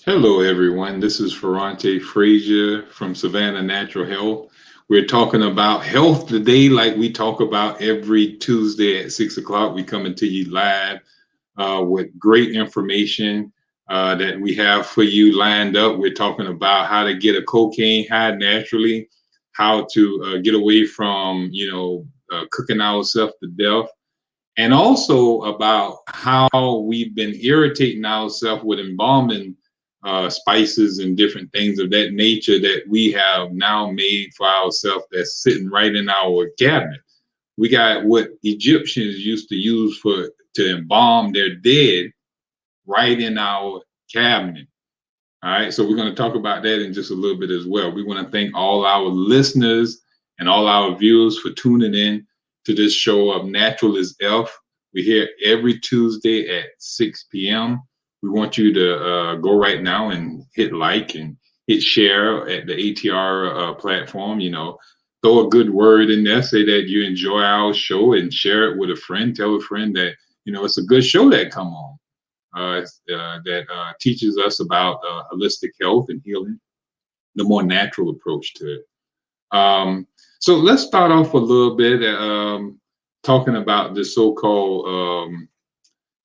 Hello, everyone. This is Ferrante Frazier from Savannah Natural Health. We're talking about health today, like we talk about every Tuesday at 6 o'clock. We coming to you live with great information that we have for you lined up. We're talking about how to get a cocaine high naturally, how to get away from, cooking ourselves to death, and also about how we've been irritating ourselves with embalming spices and different things of that nature that we have now made for ourselves that's sitting right in our cabinet. We got what Egyptians used to use for to embalm their dead right in our cabinet. All right, so we're going to talk about that in just a little bit as well. We want to thank all our listeners and all our viewers for tuning in to this show of Natural is F. We're here every Tuesday at 6 p.m. We want you to go right now and hit like and hit share at the ATR platform. Throw a good word in there, say that you enjoy our show and share it with a friend. Tell a friend that, it's a good show that come on that teaches us about holistic health and healing, the more natural approach to it. So let's start off a little bit talking about this so-called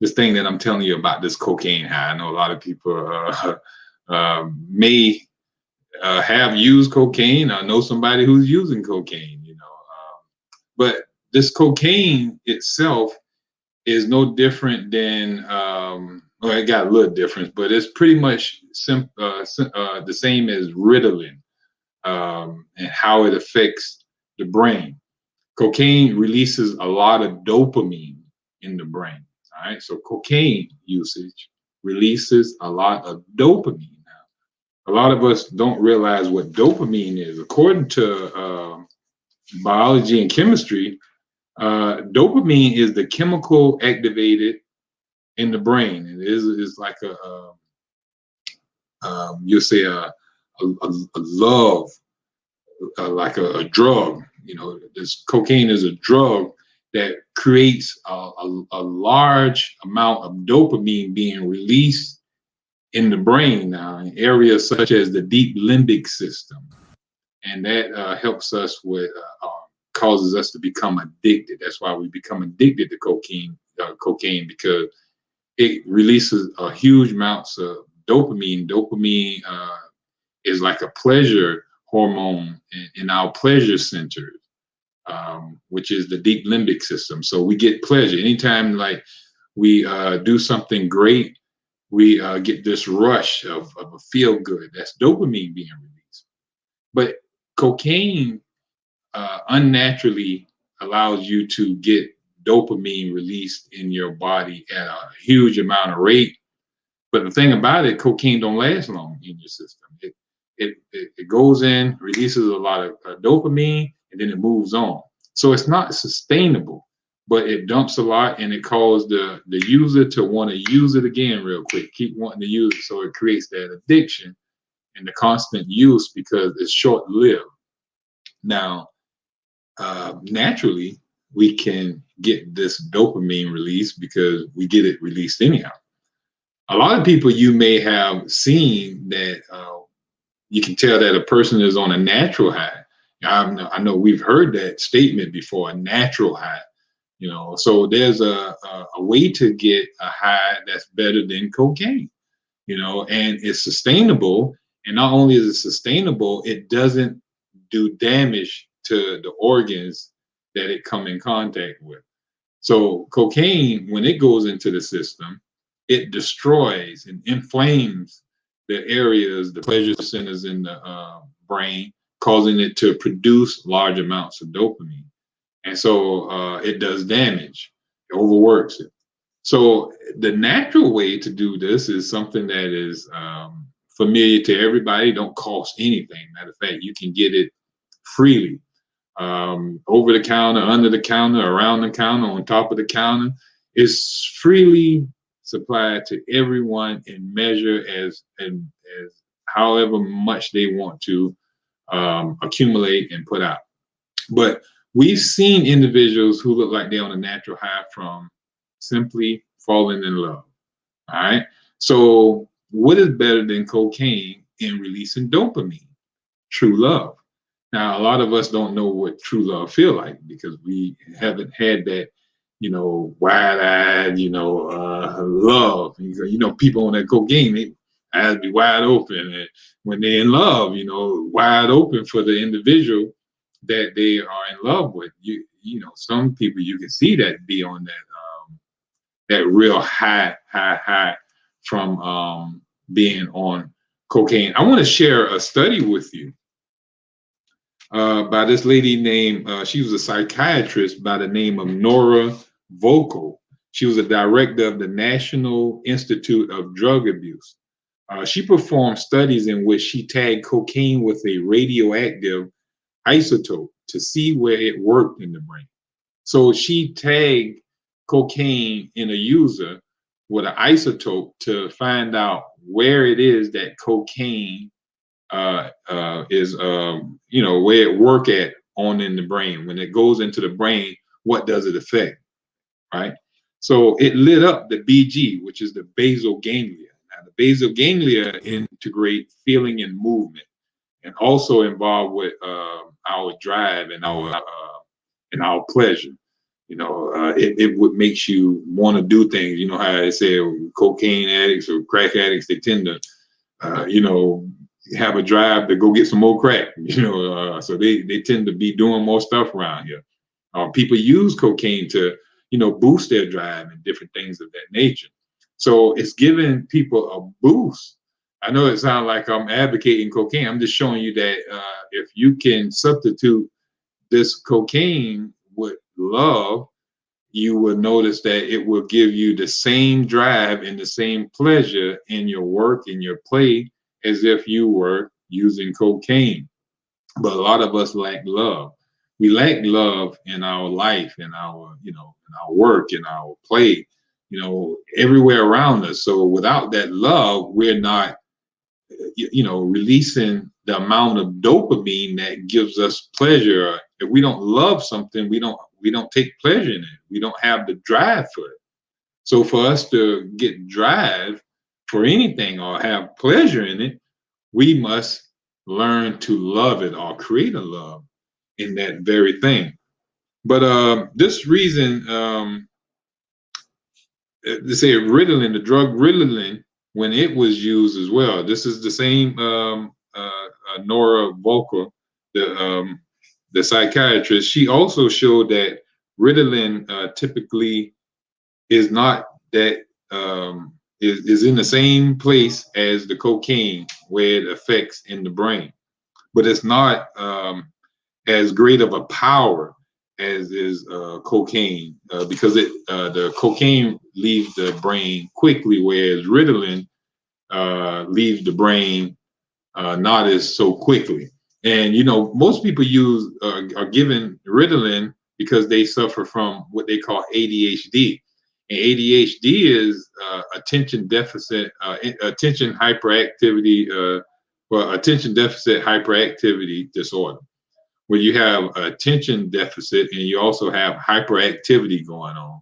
this thing that I'm telling you about, this cocaine high. I know a lot of people may have used cocaine or know somebody who's using cocaine, but this cocaine itself is no different than well, it got a little difference, but it's pretty much the same as Ritalin, and how it affects the brain. Cocaine releases a lot of dopamine in the brain. All right, so cocaine usage releases a lot of dopamine. Now, a lot of us don't realize what dopamine is. According to biology and chemistry, dopamine is the chemical activated in the brain. It is like you'll say a love, like a drug. This cocaine is a drug that creates a large amount of dopamine being released in the brain now in areas such as the deep limbic system, and that helps us with causes us to become addicted. That's why we become addicted to cocaine because it releases a huge amounts of dopamine. Dopamine is like a pleasure hormone in our pleasure centers, which is the deep limbic system. So we get pleasure anytime, like we do something great. We get this rush of a feel good. That's dopamine being released. But cocaine unnaturally allows you to get dopamine released in your body at a huge amount of rate. But the thing about it, cocaine don't last long in your system. It goes in, releases a lot of dopamine, and then it moves on. So it's not sustainable, but it dumps a lot, and it causes the user to want to use it again real quick, keep wanting to use it. So it creates that addiction and the constant use because it's short lived. Now, naturally, we can get this dopamine release because we get it released anyhow. A lot of people you may have seen that you can tell that a person is on a natural high. I know we've heard that statement before, a natural high. So there's a way to get a high that's better than cocaine, and it's sustainable. And not only is it sustainable, it doesn't do damage to the organs that it come in contact with. So cocaine, when it goes into the system, it destroys and inflames the areas, the pleasure centers in the brain, causing it to produce large amounts of dopamine. And so it does damage, it overworks it. So the natural way to do this is something that is familiar to everybody, don't cost anything. Matter of fact, you can get it freely, over the counter, under the counter, around the counter, on top of the counter. It's freely supplied to everyone in measure as however much they want to accumulate and put out. But we've seen individuals who look like they're on a natural high from simply falling in love. All right. So What is better than cocaine in releasing dopamine? True love. Now, a lot of us don't know what true love feel like because we haven't had that, wide-eyed, love. People on that cocaine, they eyes be wide open, and when they're in love, wide open for the individual that they are in love with. Some people you can see that be on that real high from being on cocaine. I want to share a study with you by this lady named, she was a psychiatrist by the name of Nora Vocal. She was a director of the National Institute of Drug Abuse. She performed studies in which she tagged cocaine with a radioactive isotope to see where it worked in the brain. So she tagged cocaine in a user with an isotope to find out where it is that cocaine is where it work at on in the brain. When it goes into the brain, what does it affect, right? So it lit up the BG, which is the basal ganglia. Now the basal ganglia integrate feeling and movement, and also involved with our drive and our pleasure. It would makes you want to do things. You know how they say cocaine addicts or crack addicts, they tend to have a drive to go get some more crack, so they tend to be doing more stuff around here. People use cocaine to, boost their drive and different things of that nature. So it's giving people a boost. I know it sounds like I'm advocating cocaine. I'm just showing you that if you can substitute this cocaine with love, you will notice that it will give you the same drive and the same pleasure in your work, in your play, as if you were using cocaine. But a lot of us lack love. We lack love in our life, in our, in our work, in our play, everywhere around us. So without that love, we're not, releasing the amount of dopamine that gives us pleasure. If we don't love something, we don't take pleasure in it. We don't have the drive for it. So for us to get drive for anything or have pleasure in it, we must learn to love it or create a love in that very thing. But this reason, they say Ritalin, the drug Ritalin, when it was used as well, this is the same Nora Volker, the psychiatrist. She also showed that Ritalin typically is not that is in the same place as the cocaine where it affects in the brain, but it's not as great of a power as is cocaine because the cocaine leaves the brain quickly, whereas Ritalin leaves the brain not as so quickly. And most people are given Ritalin because they suffer from what they call ADHD. And ADHD is attention hyperactivity, attention deficit hyperactivity disorder, where you have attention deficit and you also have hyperactivity going on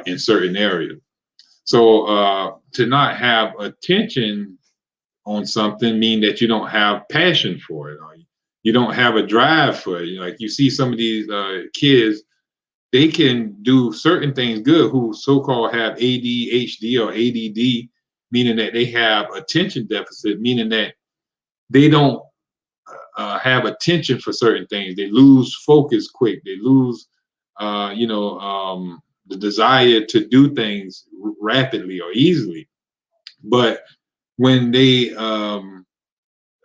in certain areas. So to not have attention on something mean that you don't have passion for it, or you don't have a drive for it. Like you see some of these kids, they can do certain things good who so-called have ADHD or ADD, meaning that they have attention deficit, meaning that they don't have attention for certain things. They lose focus quick. They lose, the desire to do things rapidly or easily. But when they,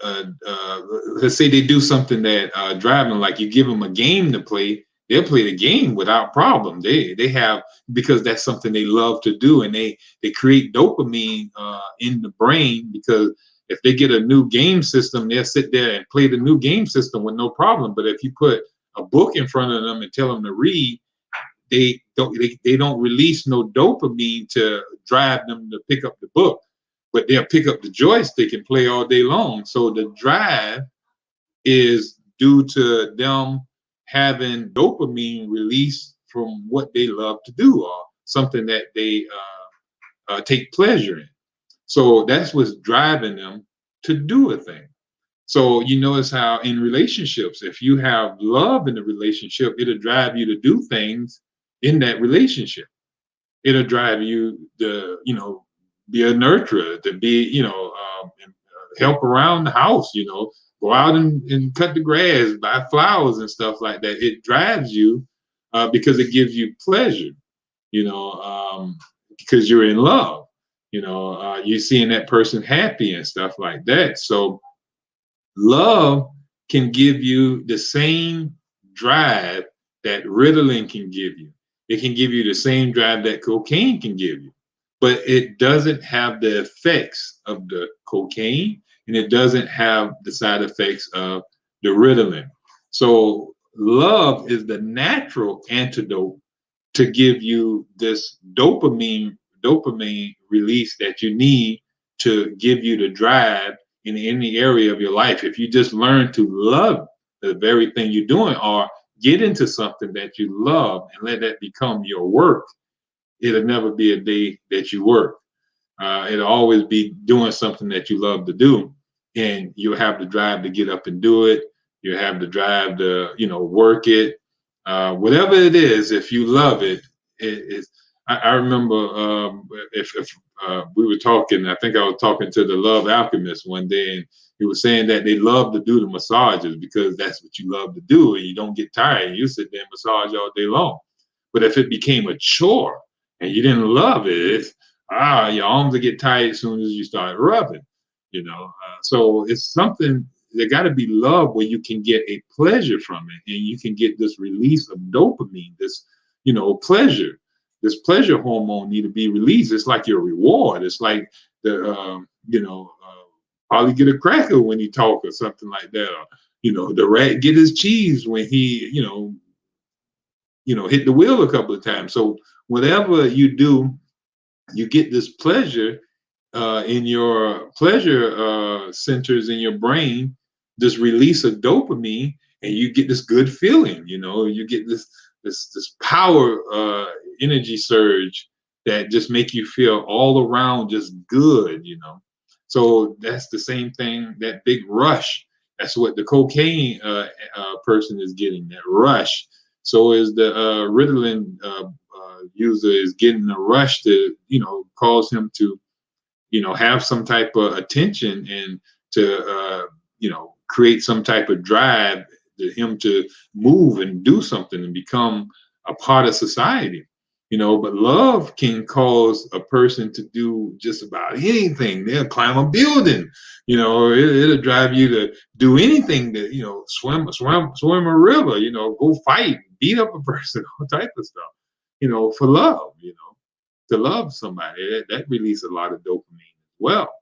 let's say they do something that drive them, like you give them a game to play, they'll play the game without problem. They have, because that's something they love to do, and they create dopamine in the brain, because if they get a new game system, they'll sit there and play the new game system with no problem. But if you put a book in front of them and tell them to read, they don't release no dopamine to drive them to pick up the book, but they'll pick up the joystick and play all day long. So the drive is due to them having dopamine released from what they love to do, or something that they take pleasure in. So that's what's driving them to do a thing. So you notice how in relationships, if you have love in the relationship, it'll drive you to do things in that relationship. It'll drive you to, be a nurturer, to be, and, help around the house, go out and cut the grass, buy flowers and stuff like that. It drives you because it gives you pleasure, you know, because you're in love, you're seeing that person happy and stuff like that. So love can give you the same drive that Ritalin can give you. It can give you the same drive that cocaine can give you, but it doesn't have the effects of the cocaine, and it doesn't have the side effects of the Ritalin. So love is the natural antidote to give you this dopamine release that you need to give you the drive in any area of your life. If you just learn to love the very thing you're doing, or get into something that you love and let that become your work, it'll never be a day that you work. It'll always be doing something that you love to do, and you'll have the drive to get up and do it. You'll have the drive to, work it. Whatever it is, if you love it, it. I remember if we were talking, I think I was talking to the Love Alchemist one day, and he was saying that they love to do the massages because that's what you love to do, and you don't get tired. You sit there and massage all day long. But if it became a chore and you didn't love it, your arms will get tired as soon as you start rubbing, So it's something, there got to be love where you can get a pleasure from it, and you can get this release of dopamine, this, pleasure. This pleasure hormone need to be released. It's like your reward. It's like the, probably get a cracker when you talk or something like that. Or, the rat get his cheese when he, hit the wheel a couple of times. So whatever you do, you get this pleasure in your pleasure centers in your brain, this release of dopamine, and you get this good feeling. You get this power energy surge that just make you feel all around just good. So that's the same thing, that big rush. That's what the cocaine person is getting, that rush. So is the Ritalin user is getting a rush to, cause him to, have some type of attention, and to, create some type of drive to him to move and do something and become a part of society. But love can cause a person to do just about anything. They'll climb a building, it'll drive you to do anything, to, swim a river, go fight, beat up a person, all type of stuff, for love, to love somebody. That releases a lot of dopamine as well.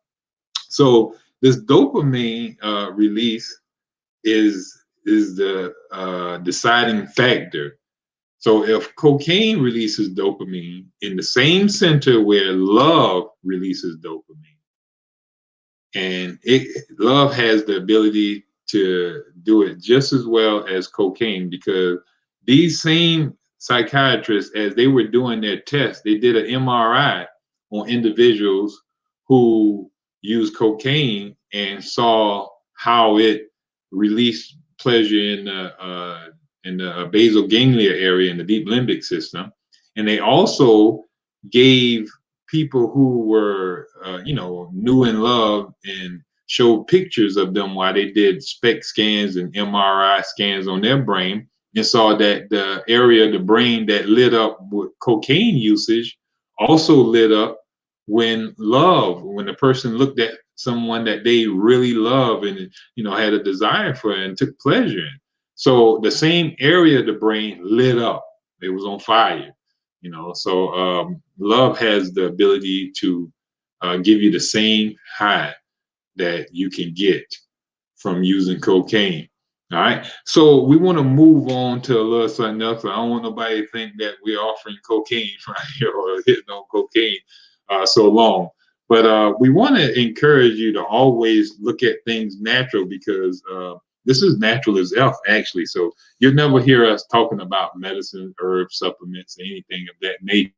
So this dopamine release is the deciding factor. So if cocaine releases dopamine in the same center where love releases dopamine, and love has the ability to do it just as well as cocaine, because these same psychiatrists, as they were doing their tests, they did an MRI on individuals who used cocaine and saw how it released pleasure in the basal ganglia area in the deep limbic system. And they also gave people who were, new in love, and showed pictures of them while they did SPECT scans and MRI scans on their brain, and saw that the area of the brain that lit up with cocaine usage also lit up when the person looked at someone that they really love and, had a desire for and took pleasure in. So the same area of the brain lit up. It was on fire. So love has the ability to give you the same high that you can get from using cocaine. All right. So we want to move on to a little something else. I don't want nobody to think that we're offering cocaine right here or hitting on cocaine so long. But we want to encourage you to always look at things natural, because this is natural as F, actually. So you'll never hear us talking about medicine, herbs, supplements, anything of that nature.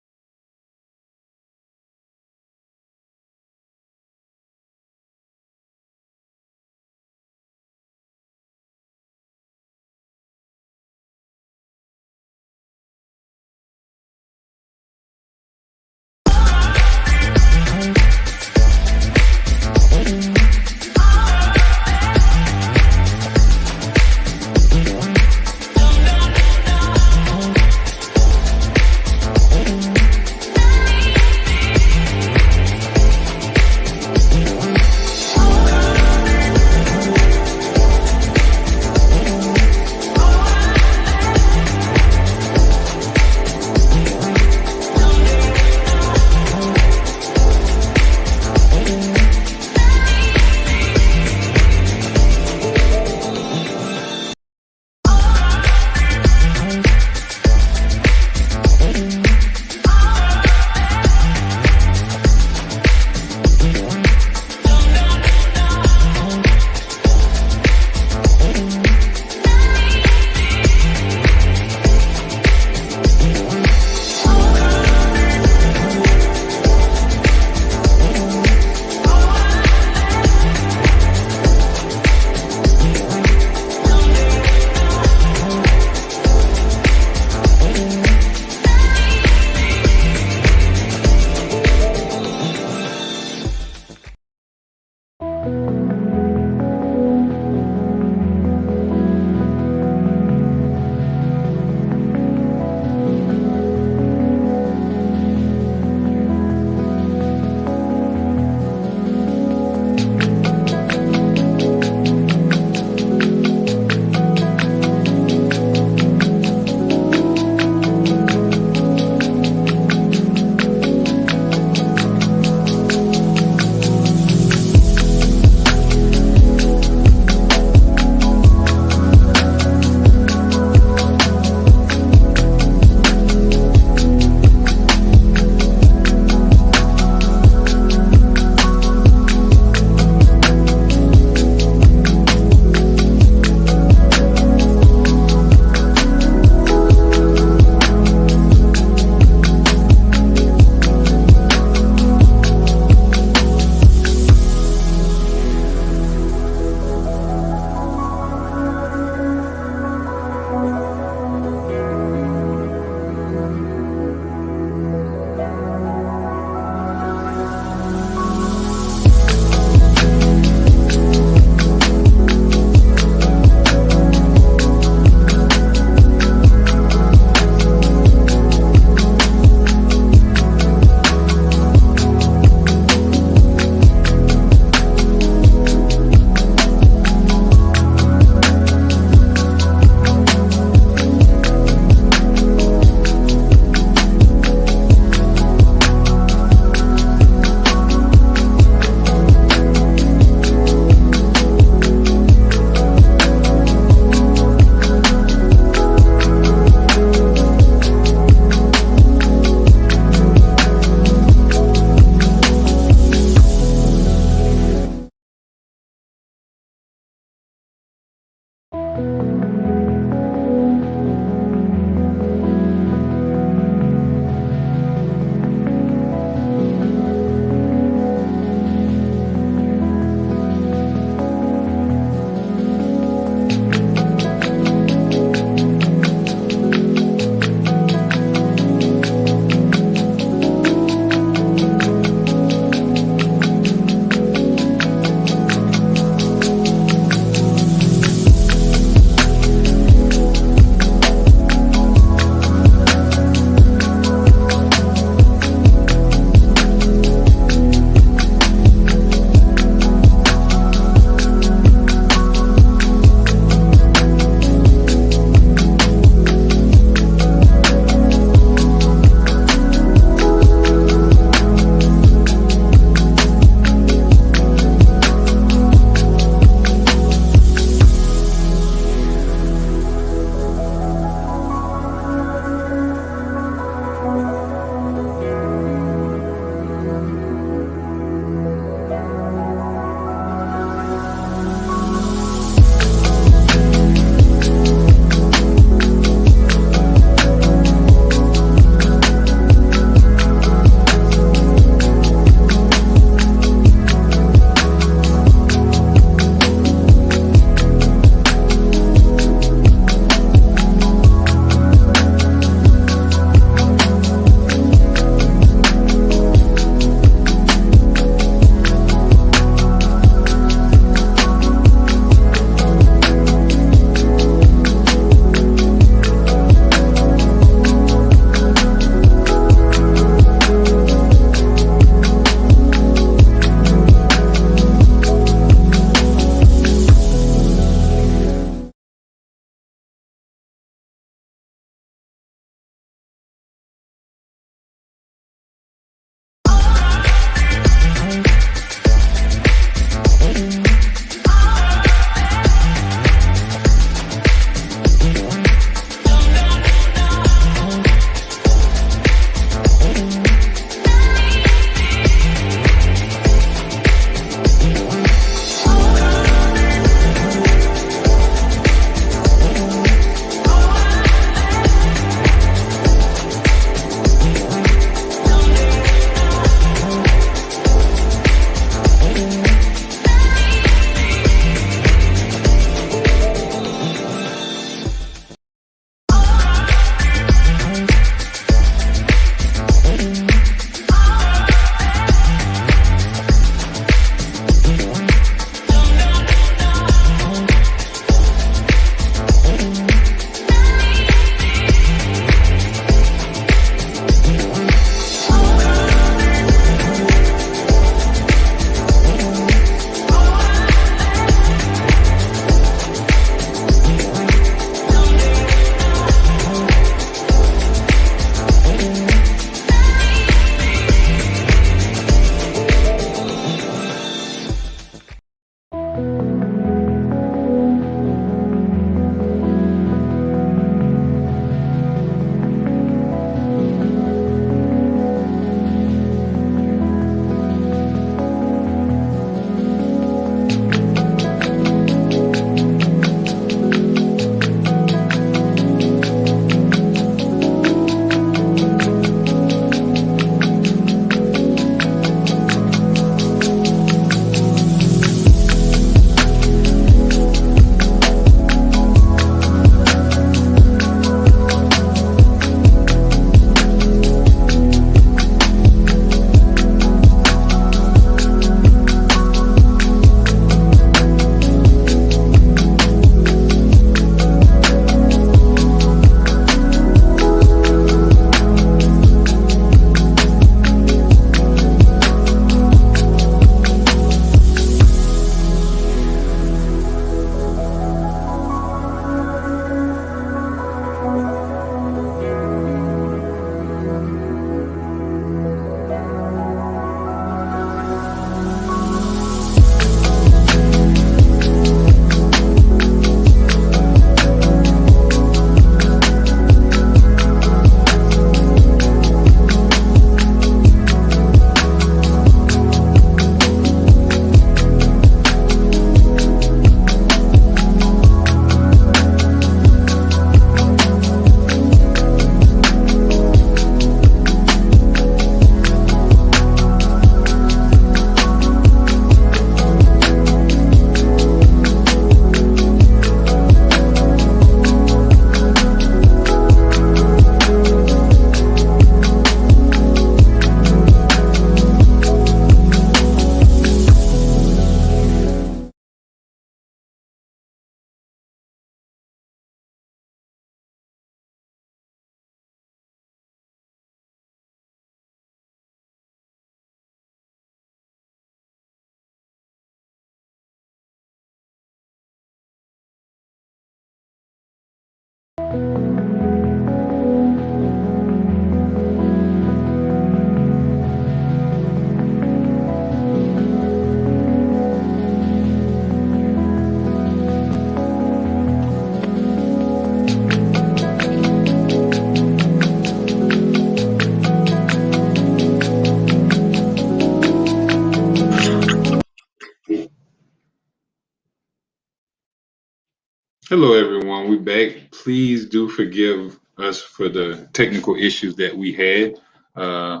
Hello, everyone. We're back. Please do forgive us for the technical issues that we had. Uh,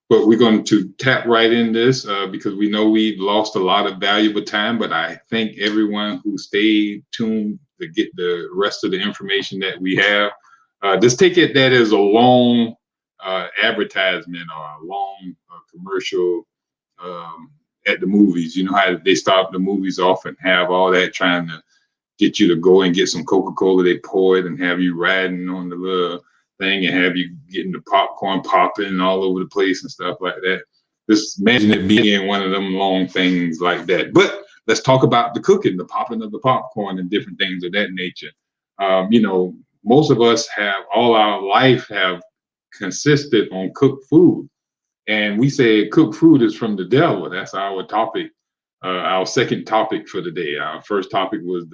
but we're going to tap right in this because we know we lost a lot of valuable time. But I thank everyone who stayed tuned to get the rest of the information that we have. Just take it that as a long advertisement or a long commercial um, at the movies. You know how they start the movies off and have all that trying to get you to go and get some Coca-Cola. They pour it and have you riding on the little thing and have you getting the popcorn popping all over the place and stuff like that. Just imagine it being one of them long things like that. But let's talk about the cooking, the popping of the popcorn and different things of that nature. Most of us have all our life have consisted on cooked food. And we say cooked food is from the devil. That's our topic, our second topic for the day. Our first topic was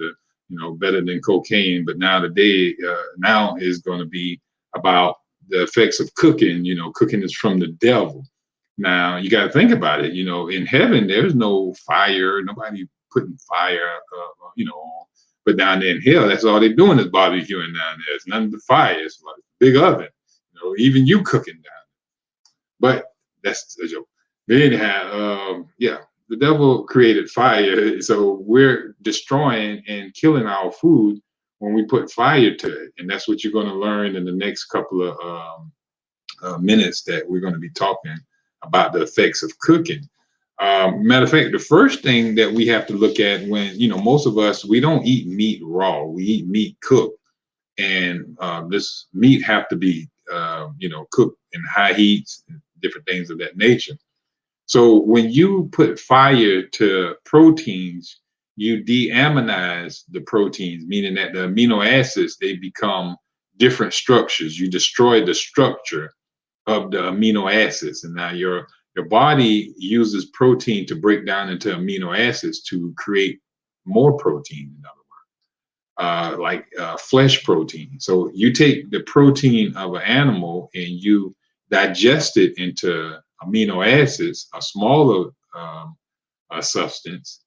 better than cocaine, but now today, now is going to be about the effects of cooking. Cooking is from the devil. Now you got to think about it. In heaven, there's no fire, nobody putting fire, on. But down there in hell, that's all they're doing is barbecuing down there. It's none but fire. It's like a big oven. Even you cooking down. But that's a joke. But anyhow, yeah, the devil created fire, so we're destroying and killing our food when we put fire to it, and that's what you're going to learn in the next couple of minutes that we're going to be talking about the effects of cooking. Matter of fact, the first thing that we have to look at when most of us we don't eat meat raw, we eat meat cooked, and this meat have to be cooked in high heats and different things of that nature. So when you put fire to proteins, you deaminize the proteins, meaning that the amino acids they become different structures. You destroy the structure of the amino acids, and now your body uses protein to break down into amino acids to create more protein. In other like flesh protein. So you take the protein of an animal and you digest it into amino acids, a smaller substance,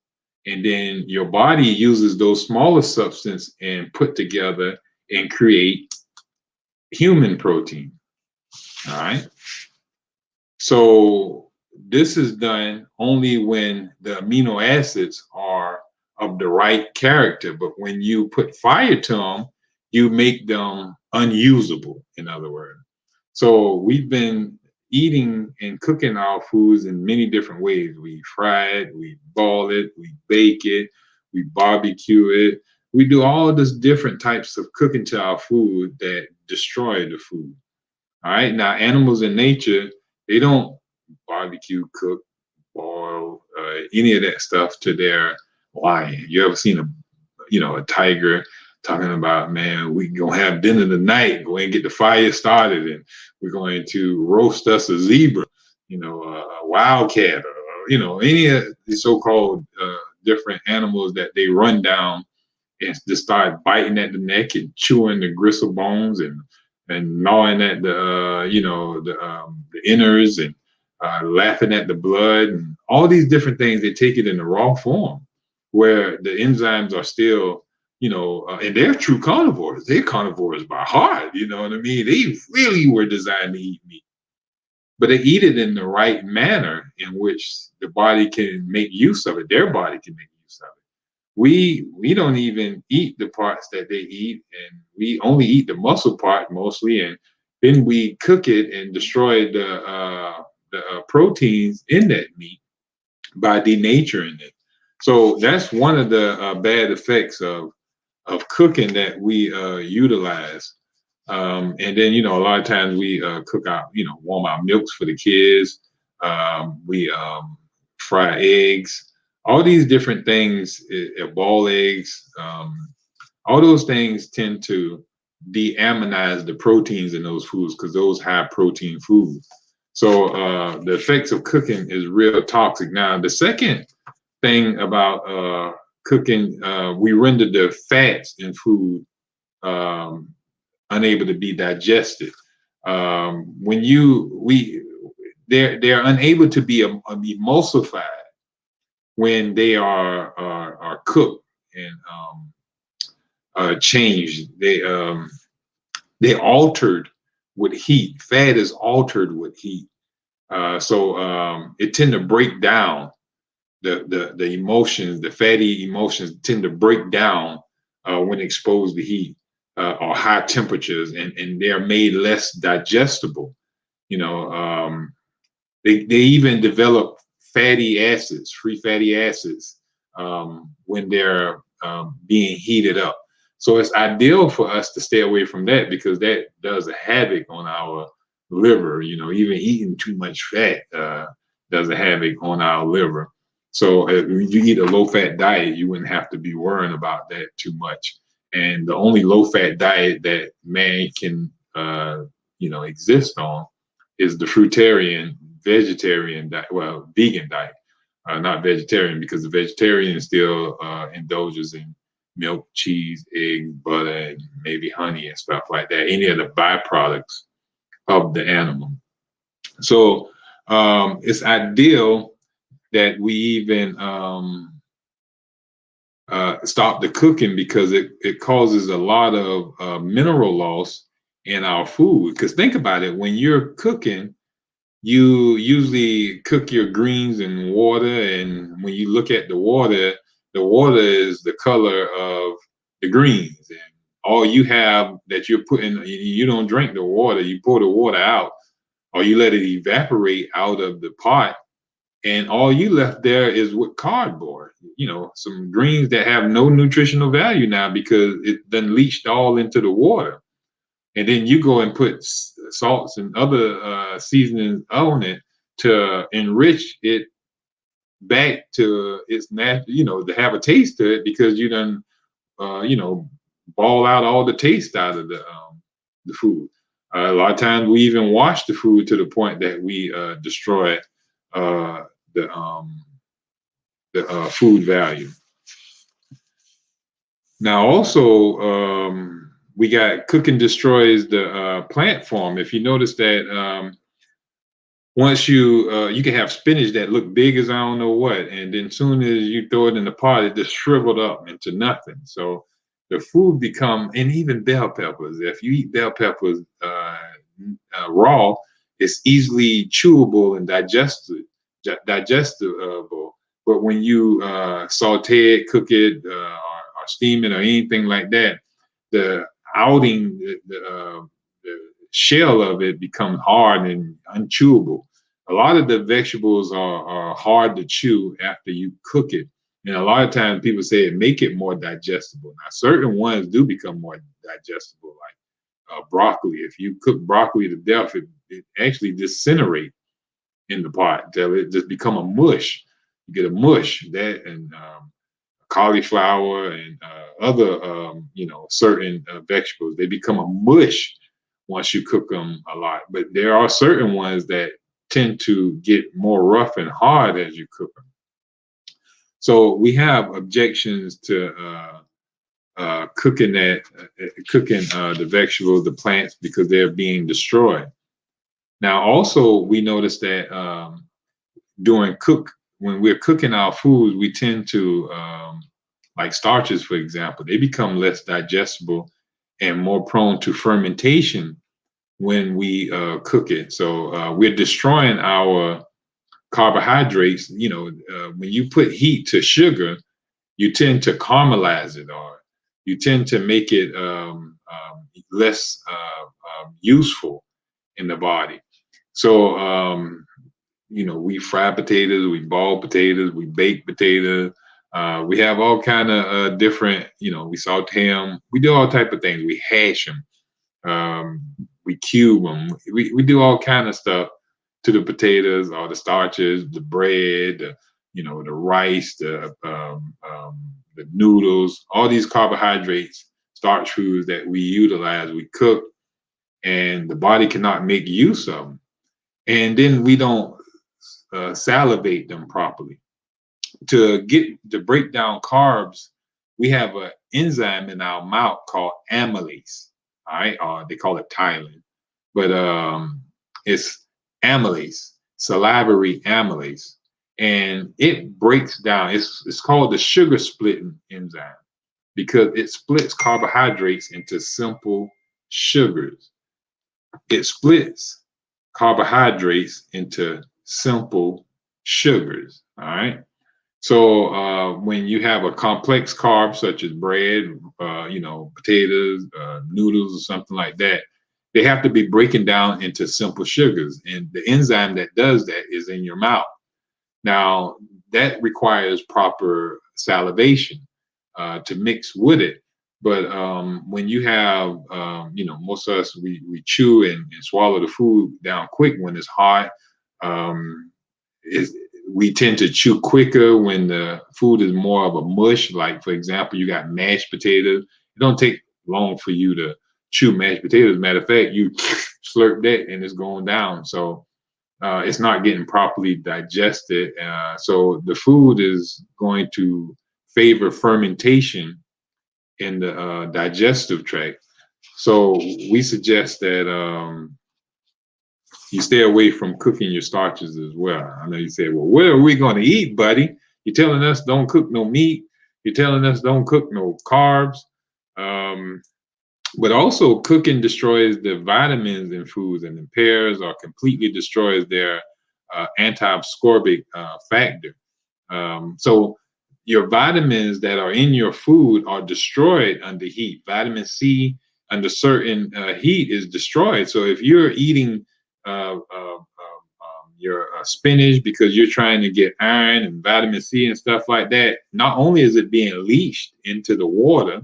and then your body uses those smaller substance and put together and create human protein. All right. So this is done only when the amino acids are of the right character. But when you put fire to them, you make them unusable, in other words. So we've been eating and cooking our foods in many different ways. We fry it, we boil it, we bake it, we barbecue it. We do all this different types of cooking to our food that destroy the food. All right. Now, animals in nature, they don't barbecue, cook, boil, any of that stuff to their lion. You ever seen a tiger talking about, man, we gonna have dinner tonight, go and get the fire started, and we're going to roast us a zebra, a wildcat, or any of the so-called different animals that they run down and just start biting at the neck and chewing the gristle bones and gnawing at the innards and laughing at the blood and all these different things. They take it in the raw form, where the enzymes are still, and they're true carnivores. They're carnivores by heart. You know what I mean? They really were designed to eat meat, but they eat it in the right manner in which the body can make use of it. Their body can make use of it. We don't even eat the parts that they eat, and we only eat the muscle part mostly, and then we cook it and destroy the proteins in that meat by denaturing it. So that's one of the bad effects of cooking that we utilize. And then a lot of times we cook out, warm our milks for the kids. We fry eggs, all these different things, boil eggs. All those things tend to deaminize the proteins in those foods because those high protein foods. So the effects of cooking is real toxic. Now, the second thing about cooking, we render the fats in food um, unable to be digested. When you we they're unable to be emulsified when they are cooked, and changed. They altered with heat. Fat is altered with heat. So it tend to break down the emotions. The fatty emotions tend to break down when exposed to heat or high temperatures, and they are made less digestible. You know, they even develop fatty acids, free fatty acids, when they're being heated up. So it's ideal for us to stay away from that because that does a havoc on our liver. You know, even eating too much fat does a havoc on our liver. So if you eat a low fat diet, you wouldn't have to be worrying about that too much. And the only low fat diet that man can, exist on is the fruitarian vegetarian diet, well, vegan diet, not vegetarian, because the vegetarian still indulges in milk, cheese, eggs, butter, and maybe honey and stuff like that, any of the byproducts of the animal. So it's ideal that we even stop the cooking because it causes a lot of mineral loss in our food. Because think about it, when you're cooking, you usually cook your greens in water, and when you look at the water is the color of the greens, and all you have that you're putting, you don't drink the water, you pour the water out, or you let it evaporate out of the pot, and all you left there is with cardboard, some greens that have no nutritional value now because it done leached all into the water. And then you go and put salts and other seasonings on it to enrich it back to its natural, to have a taste to it because you done, uh, you know, ball out all the taste out of the food. A lot of times we even wash the food to the point that we destroy uh, the um, the food value. Now, also, we got cooking destroys the plant form. If you notice that once you can have spinach that look big as I don't know what, and then soon as you throw it in the pot, it just shriveled up into nothing. So the food become, and even bell peppers. If you eat bell peppers raw, it's easily chewable and digestible. But when you saute it, cook it, or steam it, or anything like that, the outing, the shell of it becomes hard and unchewable. A lot of the vegetables are hard to chew after you cook it. And a lot of times people say it make it more digestible. Now, certain ones do become more digestible, like broccoli. If you cook broccoli to death, it actually disintegrates in the pot until it just become a mush. You get a mush that, and cauliflower and other, certain vegetables. They become a mush once you cook them a lot. But there are certain ones that tend to get more rough and hard as you cook them. So we have objections to cooking the vegetables, the plants, because they're being destroyed. Now, also, we notice that when we're cooking our foods, we tend to, like starches, for example, they become less digestible and more prone to fermentation when we cook it. So we're destroying our carbohydrates. When you put heat to sugar, you tend to caramelize it, or you tend to make it less useful in the body. So we fry potatoes, we boil potatoes, we bake potatoes. We have all kind of different, we saute them. We do all type of things. We hash them. We cube them. We do all kind of stuff to the potatoes, or the starches, the bread, the rice, the noodles, all these carbohydrates, starch foods that we utilize, we cook, and the body cannot make use of them. And then we don't salivate them properly. To break down carbs, we have an enzyme in our mouth called amylase. All right, they call it Thailand, but it's amylase, salivary amylase, and it breaks down. It's called the sugar splitting enzyme. because it splits carbohydrates into simple sugars. It splits carbohydrates into simple sugars. All right. So when you have a complex carb such as bread, potatoes, noodles, or something like that, they have to be breaking down into simple sugars, and the enzyme that does that is in your mouth. Now that requires proper salivation to mix with it. But when you have, most of us, we chew and swallow the food down quick when it's hot. Um, is we tend to chew quicker when the food is more of a mush. Like, for example, you got mashed potatoes. It don't take long for you to chew mashed potatoes. Matter of fact, you slurp that and it's going down. So it's not getting properly digested. So the food is going to favor fermentation in the digestive tract. So we suggest that you stay away from cooking your starches as well. I know you say, well, what are we going to eat, buddy? You're telling us don't cook no meat. You're telling us don't cook no carbs. Um, but also cooking destroys the vitamins in foods and impairs or completely destroys their anti-ascorbic factor. So your vitamins that are in your food are destroyed under heat. Vitamin C under certain heat is destroyed. So if you're eating your spinach because you're trying to get iron and vitamin C and stuff like that, not only is it being leached into the water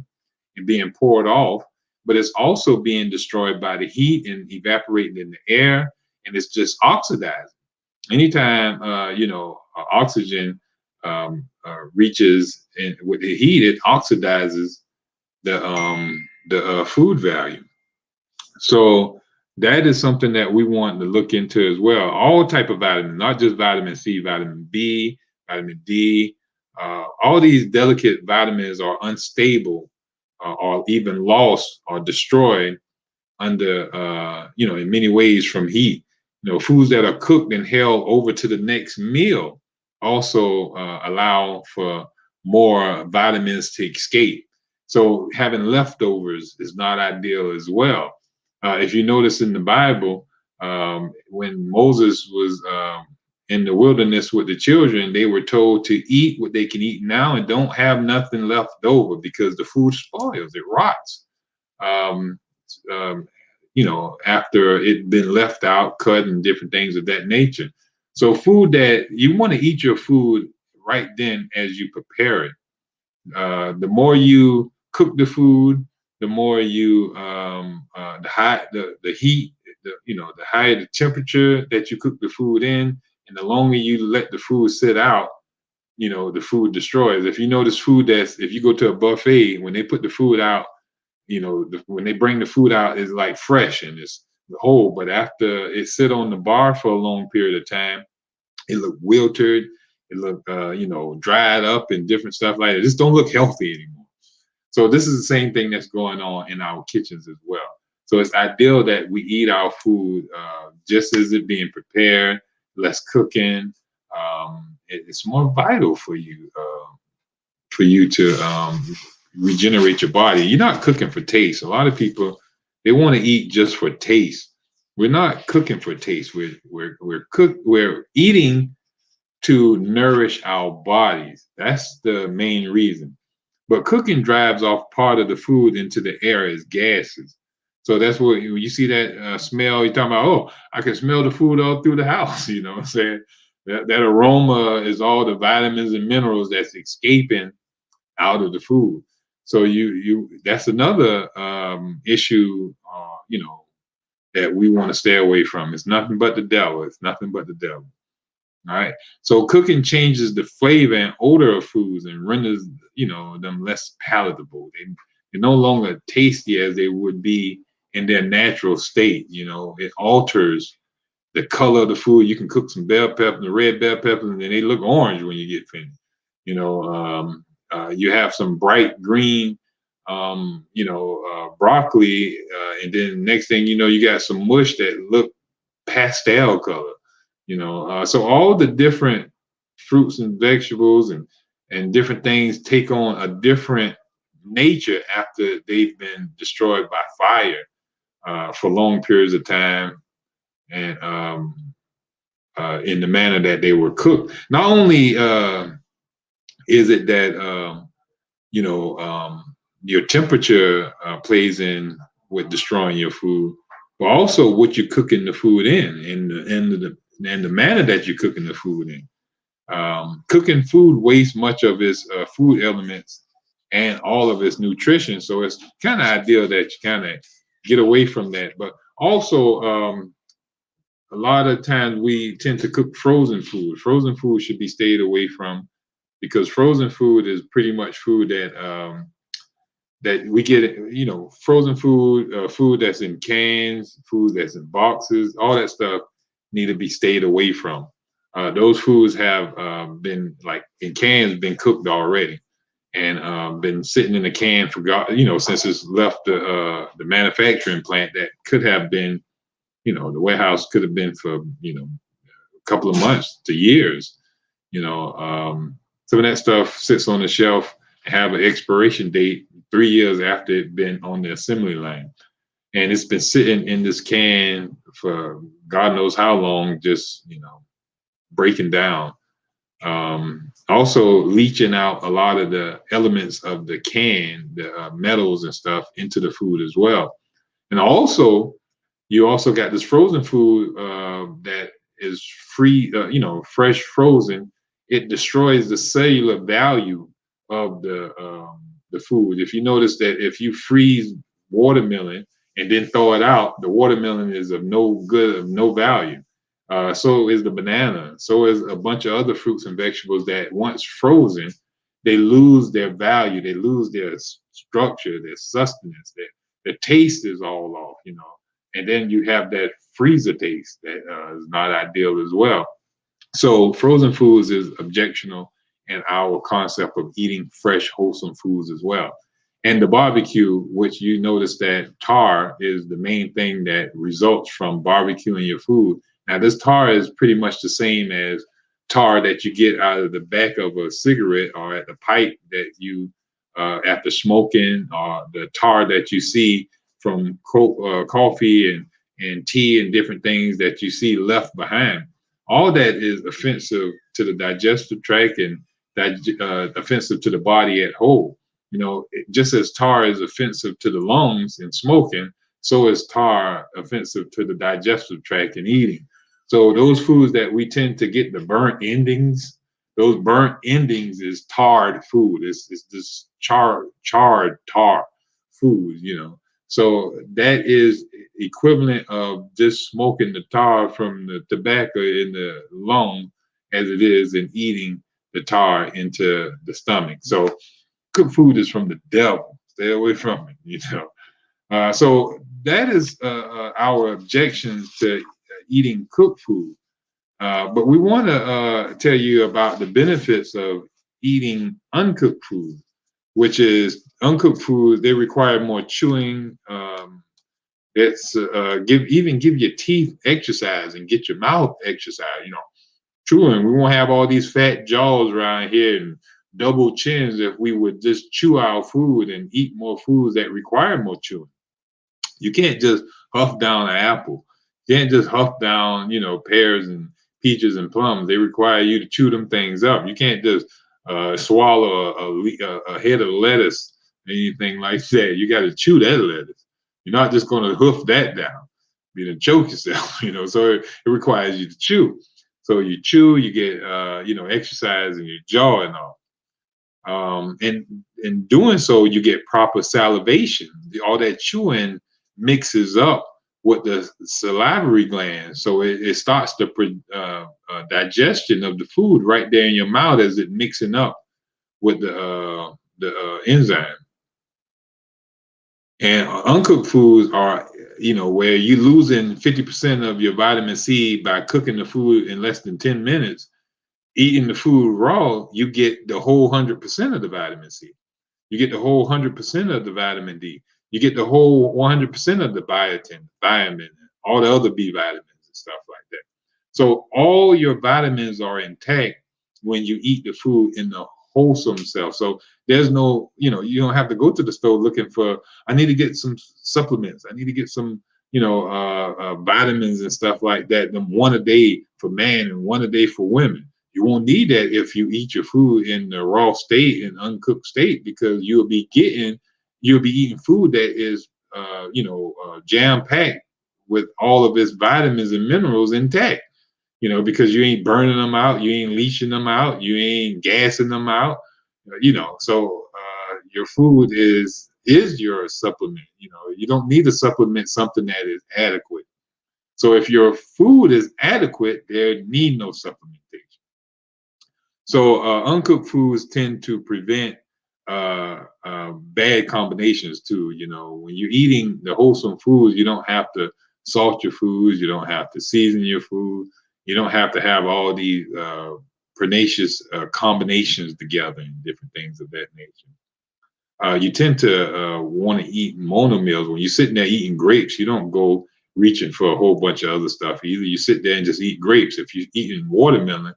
and being poured off, but it's also being destroyed by the heat and evaporating in the air, and it's just oxidizing. Anytime oxygen reaches in, with the heat, it oxidizes the food value. So that is something that we want to look into as well. All type of vitamins, not just vitamin C, vitamin B, vitamin D. All these delicate vitamins are unstable or even lost or destroyed under in many ways from heat. Foods that are cooked and held over to the next meal also allow for more vitamins to escape. So having leftovers is not ideal as well. If you notice in the Bible, when Moses was in the wilderness with the children, they were told to eat what they can eat now and don't have nothing left over because the food spoils, it rots. Um, um, After it been left out, cut, and different things of that nature. So food that you want to eat your food right then as you prepare it. The more you cook the food, the more you the heat, the higher the temperature that you cook the food in, and the longer you let the food sit out, the food destroys. If you notice food if you go to a buffet, when they put the food out, when they bring the food out, it's like fresh and it's whole. But after it sit on the bar for a long period of time, it look wilted, it look dried up and different stuff like that. It just don't look healthy anymore. So this is the same thing that's going on in our kitchens as well. So it's ideal that we eat our food just as it being prepared, less cooking. It's more vital for you to regenerate your body. You're not cooking for taste. A lot of people, they want to eat just for taste. We're not cooking for taste. We're eating to nourish our bodies. That's the main reason. But cooking drives off part of the food into the air as gases. So that's what you see that smell. You're talking about, oh, I can smell the food all through the house. You know what I'm saying? That aroma is all the vitamins and minerals that's escaping out of the food. So you that's another issue, that we want to stay away from. It's nothing but the devil. It's nothing but the devil. All right. So cooking changes the flavor and odor of foods and renders, them less palatable. They're no longer tasty as they would be in their natural state. It alters the color of the food. You can cook some bell peppers, the red bell peppers, and then they look orange when you get finished. You have some bright green, broccoli, and then next thing you know, you got some mush that look pastel color. So all the different fruits and vegetables and different things take on a different nature after they've been destroyed by fire for long periods of time, and in the manner that they were cooked. Not only is it that you know your temperature plays in with destroying your food, but also what you're cooking the food in, and the manner that you're cooking the food in. Cooking food wastes much of its food elements and all of its nutrition. So it's kind of ideal that you kind of get away from that. But also, a lot of times we tend to cook frozen food. Frozen food should be stayed away from, because frozen food is pretty much food that we get, frozen food, food that's in cans, food that's in boxes, all that stuff need to be stayed away from. Those foods have been, like in cans, been cooked already, and been sitting in a can for since it's left the manufacturing plant. That could have been, the warehouse could have been for a couple of months to years. Some of that stuff sits on the shelf, have an expiration date 3 years after it been on the assembly line, and it's been sitting in this can for God knows how long, just breaking down. Also leaching out a lot of the elements of the can, the metals and stuff, into the food as well. And also, you also got this frozen food that is free, fresh frozen. It destroys the cellular value of the food. If you notice that if you freeze watermelon and then throw it out, the watermelon is of no good, of no value. So is the banana. So is a bunch of other fruits and vegetables that once frozen, they lose their value. They lose their structure, their sustenance. Their taste is all off, And then you have that freezer taste that is not ideal as well. So frozen foods is objectionable in our concept of eating fresh, wholesome foods as well. And the barbecue, which you notice that tar is the main thing that results from barbecuing your food. Now, this tar is pretty much the same as tar that you get out of the back of a cigarette, or at the pipe that you, after smoking, or the tar that you see from coffee and tea and different things that you see left behind. All that is offensive to the digestive tract, and offensive to the body at whole. Just as tar is offensive to the lungs in smoking, so is tar offensive to the digestive tract in eating. So those foods that we tend to get the burnt endings, those burnt endings is tarred food. It's this charred tar food, So that is equivalent of just smoking the tar from the tobacco in the lung as it is in eating the tar into the stomach. So cooked food is from the devil. Stay away from it, So that is our objections to eating cooked food. But we want to tell you about the benefits of eating uncooked food, which is uncooked food. They require more chewing. It's give your teeth exercise and get your mouth exercise. Chewing. We won't have all these fat jaws around here and double chins if we would just chew our food and eat more foods that require more chewing. You can't just huff down an apple. You can't just huff down, pears and peaches and plums. They require you to chew them things up. You can't just swallow a head of lettuce, anything like that. You got to chew that lettuce. You're not just going to hoof that down. You're going to choke yourself, So it requires you to chew. So you chew, you get, exercise in your jaw and all. And in doing so, you get proper salivation. All that chewing mixes up with the salivary glands. So it starts the digestion of the food right there in your mouth as it mixing up with the enzyme. And uncooked foods are, where you're losing 50% of your vitamin C by cooking the food in less than 10 minutes. Eating the food raw, you get the whole 100% of the vitamin C. You get the whole 100% of the vitamin D. You get the whole 100% of the biotin, thiamine, all the other B vitamins and stuff like that. So all your vitamins are intact when you eat the food in the wholesome self. So there's no, you don't have to go to the store looking for, I need to get some supplements. I need to get some, vitamins and stuff like that. Them one a day for man and one a day for women. You won't need that if you eat your food in the raw state and uncooked state, because you'll be eating food that is, jam packed with all of its vitamins and minerals intact. Because you ain't burning them out, you ain't leaching them out, you ain't gassing them out. So your food is your supplement. You don't need to supplement something that is adequate. So if your food is adequate, there need no supplementation. So uncooked foods tend to prevent bad combinations too. When you're eating the wholesome foods, you don't have to salt your foods, you don't have to season your food, you don't have to have all these pernicious combinations together and different things of that nature. You tend to want to eat monomeals. When you're sitting there eating grapes, you don't go reaching for a whole bunch of other stuff. Either you sit there and just eat grapes. If you're eating watermelon,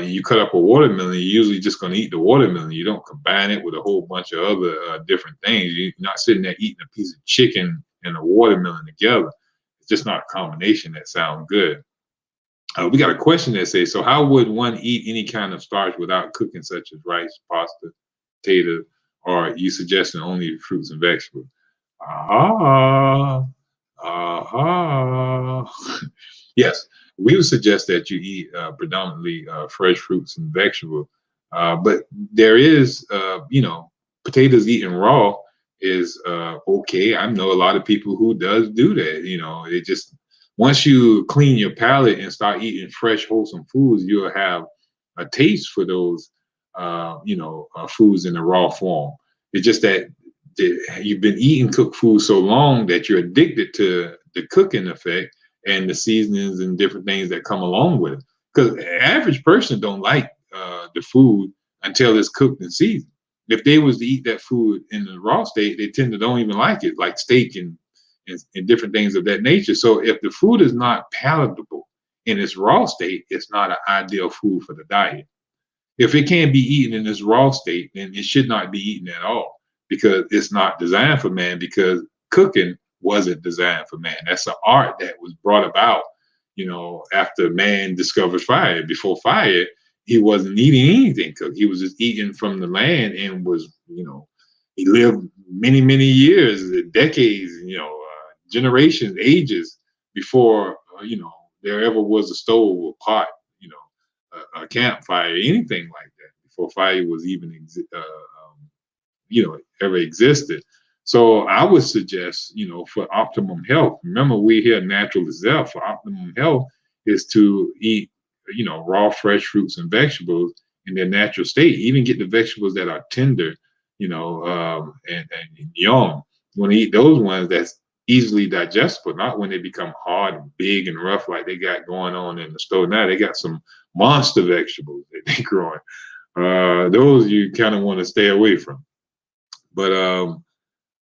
you cut up a watermelon, you're usually just going to eat the watermelon. You don't combine it with a whole bunch of other different things. You're not sitting there eating a piece of chicken and a watermelon together. It's just not a combination that sounds good. We got a question that says, so how would one eat any kind of starch without cooking, such as rice, pasta, potato, or you suggesting only fruits and vegetables? Yes, we would suggest that you eat predominantly fresh fruits and vegetables. But there is, potatoes eaten raw is okay. I know a lot of people who does do that. It just, once you clean your palate and start eating fresh, wholesome foods, you'll have a taste for those, foods in the raw form. It's just that you've been eating cooked food so long that you're addicted to the cooking effect and the seasonings and different things that come along with it. Because the average person don't like the food until it's cooked and seasoned. If they was to eat that food in the raw state, they tend to don't even like it, like steak and different things of that nature. So if the food is not palatable in its raw state, it's not an ideal food for the diet. If it can't be eaten in its raw state, then it should not be eaten at all, because it's not designed for man, because cooking wasn't designed for man. That's an art that was brought about, after man discovered fire. Before fire, he wasn't eating anything cooked. He was just eating from the land and was, he lived many, many years, decades, generations, ages before, there ever was a stove or pot, a campfire, anything like that, before fire was even ever existed. So I would suggest, for optimum health, remember we here natural is health. For optimum health is to eat, raw, fresh fruits and vegetables in their natural state. Even get the vegetables that are tender, and young. You want to eat those ones that's easily digestible, not when they become hard and big and rough like they got going on in the store now. They got some monster vegetables that they growing. Those you kind of want to stay away from. But a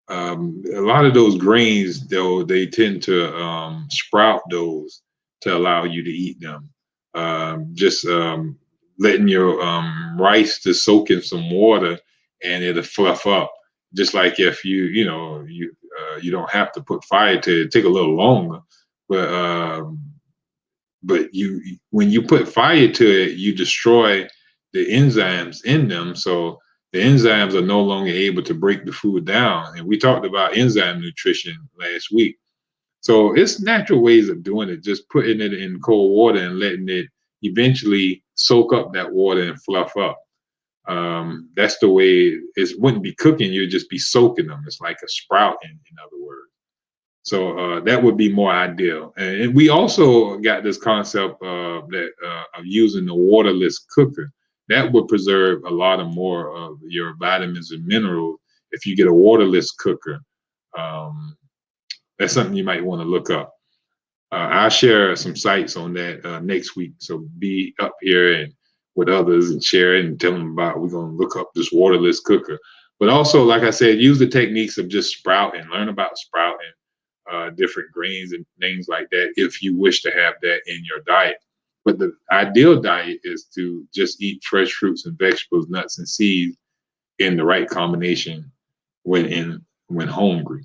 lot of those grains, though, they tend to sprout those to allow you to eat them. Just letting your rice to soak in some water and it'll fluff up. Just like if you don't have to put fire to it, take a little longer, but when you put fire to it, you destroy the enzymes in them. So the enzymes are no longer able to break the food down. And we talked about enzyme nutrition last week. So it's natural ways of doing it, just putting it in cold water and letting it eventually soak up that water and fluff up. That's the way it wouldn't be cooking, you'd just be soaking them. It's like a sprout, in other words. So that would be more ideal. And we also got this concept of using the waterless cooker. That would preserve a lot of more of your vitamins and minerals if you get a waterless cooker. That's something you might want to look up. I'll share some sites on that next week. So be up here and with others and share it and tell them about, we're going to look up this waterless cooker. But also, like I said, use the techniques of just sprouting, learn about sprouting different grains and things like that if you wish to have that in your diet. But the ideal diet is to just eat fresh fruits and vegetables, nuts and seeds in the right combination when hungry.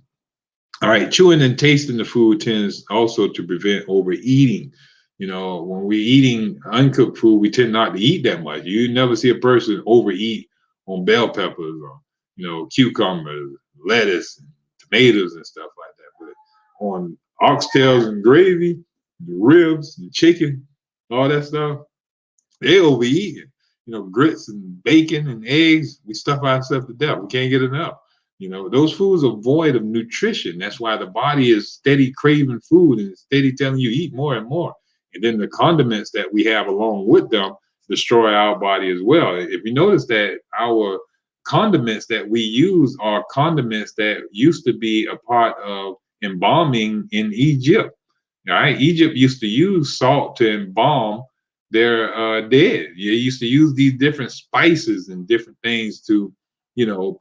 All right, chewing and tasting the food tends also to prevent overeating. When we're eating uncooked food, we tend not to eat that much. You never see a person overeat on bell peppers or, cucumbers, lettuce, and tomatoes and stuff like that. But on oxtails and gravy, the ribs and chicken, all that stuff, they overeating. Grits and bacon and eggs, we stuff ourselves to death. We can't get enough. Those foods are void of nutrition. That's why the body is steady craving food and steady telling you eat more and more. And then the condiments that we have along with them destroy our body as well. If you notice that our condiments that we use are condiments that used to be a part of embalming in Egypt. All right, Egypt used to use salt to embalm their dead. You used to use these different spices and different things to,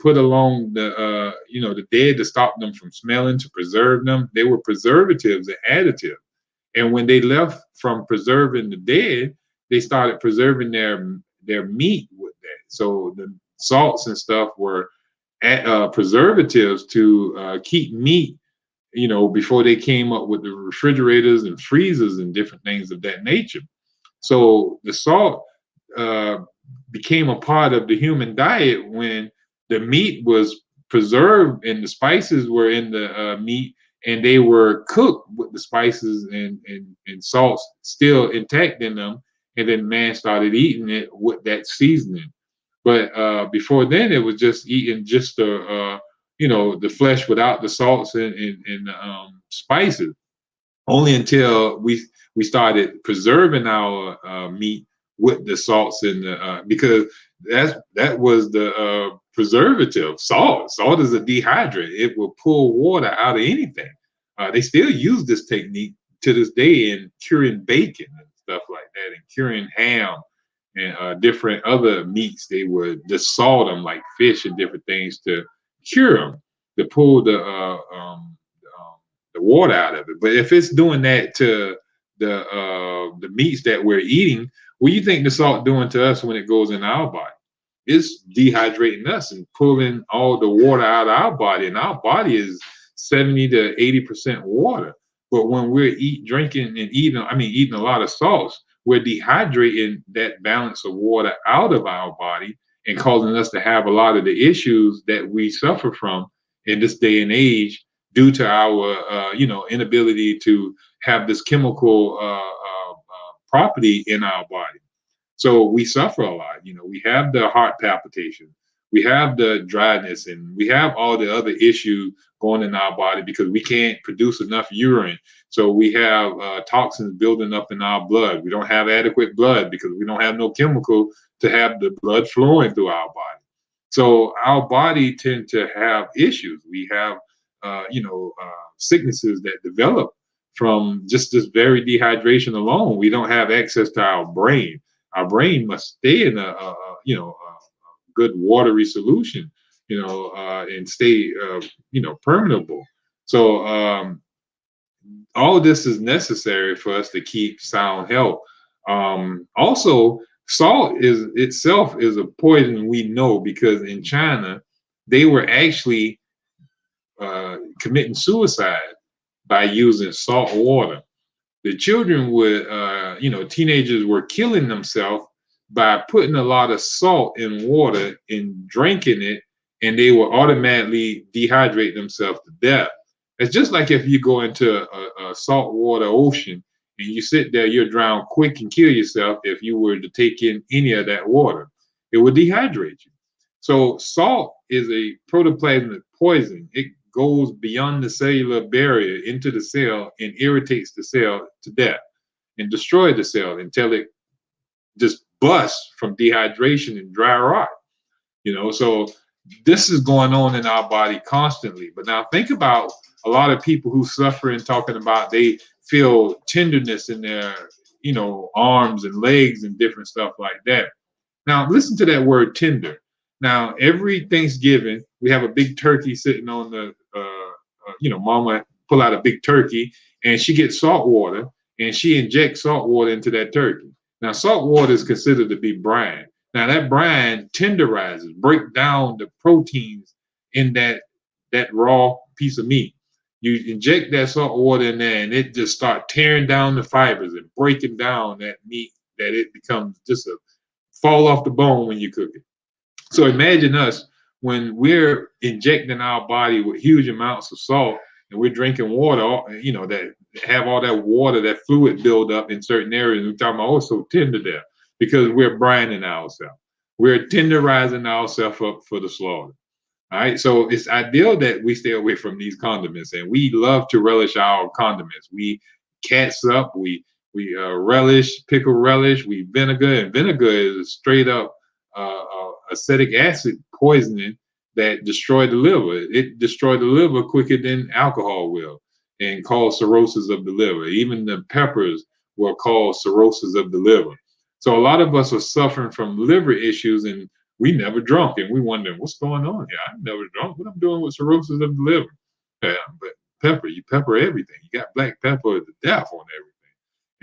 put along the dead to stop them from smelling, to preserve them. They were preservatives and additives. And when they left from preserving the dead, they started preserving their meat with that. So the salts and stuff were preservatives to keep meat, before they came up with the refrigerators and freezers and different things of that nature. So the salt became a part of the human diet when the meat was preserved and the spices were in the meat, and they were cooked with the spices and salts still intact in them. And then man started eating it with that seasoning. But before then, it was just eating just the flesh without the salts and spices. Only until we started preserving our meat with the salts and because that was the preservative. Salt is a dehydrant. It will pull water out of anything. They still use this technique to this day in curing bacon and stuff like that, and curing ham and different other meats. They would just salt them like fish and different things to cure them, to pull the water out of it. But if it's doing that to the meats that we're eating, what do you think the salt doing to us when it goes in our body? It's dehydrating us and pulling all the water out of our body, and our body is 70 to 80% water. But when we're drinking and eating a lot of salts, we're dehydrating that balance of water out of our body and causing us to have a lot of the issues that we suffer from in this day and age due to our inability to have this chemical property in our body. So we suffer a lot. We have the heart palpitation, we have the dryness, and we have all the other issues going in our body because we can't produce enough urine. So we have toxins building up in our blood. We don't have adequate blood because we don't have no chemical to have the blood flowing through our body. So our body tend to have issues. We have sicknesses that develop from just this very dehydration alone. We don't have access to our brain. Our brain must stay in a good watery solution, and stay, permeable. So all of this is necessary for us to keep sound health. Also, salt itself is a poison, we know, because in China, they were actually committing suicide by using salt water. The children would, teenagers were killing themselves by putting a lot of salt in water and drinking it, and they would automatically dehydrate themselves to death. It's just like if you go into a saltwater ocean and you sit there, you'll drown quick and kill yourself if you were to take in any of that water. It would dehydrate you. So salt is a protoplasmic poison. It goes beyond the cellular barrier into the cell and irritates the cell to death and destroys the cell until it just busts from dehydration and dry rot. So this is going on in our body constantly. But now think about a lot of people who suffer and talking about they feel tenderness in their, arms and legs and different stuff like that. Now listen to that word tender. Now, every Thanksgiving, we have a big turkey sitting on the, mama pull out a big turkey and she gets salt water and she injects salt water into that turkey. Now, salt water is considered to be brine. Now, that brine tenderizes, break down the proteins in that raw piece of meat. You inject that salt water in there, and it just start tearing down the fibers and breaking down that meat, that it becomes just a fall off the bone when you cook it. So imagine us when we're injecting our body with huge amounts of salt, and we're drinking water, that have all that water, that fluid build up in certain areas. We're talking about, so tender there, because we're brining ourselves. We're tenderizing ourselves up for the slaughter. All right, so it's ideal that we stay away from these condiments, and we love to relish our condiments. We catsup, we relish, pickle relish, we vinegar, and vinegar is straight up acetic acid poisoning that destroy the liver. It destroys the liver quicker than alcohol will, and cause cirrhosis of the liver. Even the peppers will cause cirrhosis of the liver. So a lot of us are suffering from liver issues, and we never drunk, and we wondering what's going on here. I've never drunk. What I'm doing with cirrhosis of the liver? Yeah, but you pepper everything. You got black pepper to death on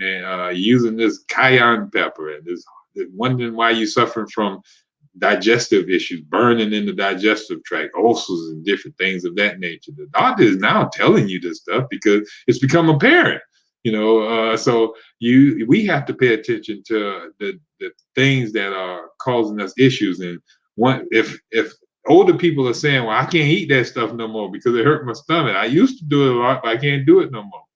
everything, and using this cayenne pepper, and this wondering why you're suffering from digestive issues, burning in the digestive tract, ulcers, and different things of that nature. The doctor is now telling you this stuff because it's become apparent. So we have to pay attention to the things that are causing us issues. And if older people are saying, well, I can't eat that stuff no more because it hurt my stomach. I used to do it a lot, but I can't do it no more.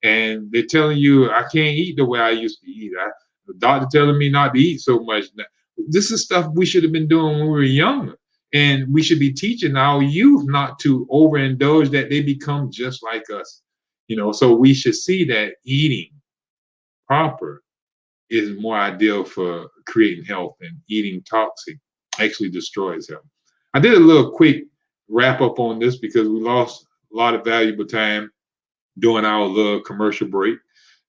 And they're telling you I can't eat the way I used to eat. The doctor telling me not to eat so much. This is stuff we should have been doing when we were younger. And we should be teaching our youth not to overindulge, that they become just like us. So we should see that eating proper is more ideal for creating health, and eating toxic actually destroys health. I did a little quick wrap up on this because we lost a lot of valuable time during our little commercial break,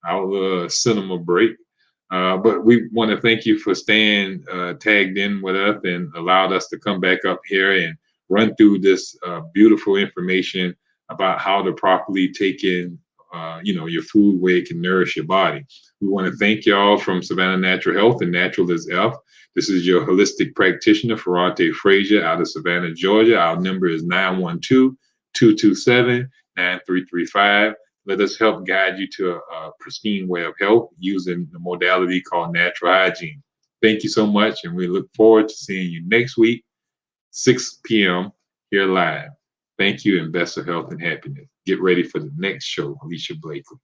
our little cinema break. But we want to thank you for staying tagged in with us and allowed us to come back up here and run through this beautiful information about how to properly take in, your food, where it can nourish your body. We want to thank y'all from Savannah Natural Health and Natural is F. This is your holistic practitioner, Ferrante Frazier, out of Savannah, Georgia. Our number is 912-227-9335. Let us help guide you to a pristine way of health using the modality called natural hygiene. Thank you so much, and we look forward to seeing you next week, 6 p.m. here live. Thank you, and best of health and happiness. Get ready for the next show, Alicia Blakely.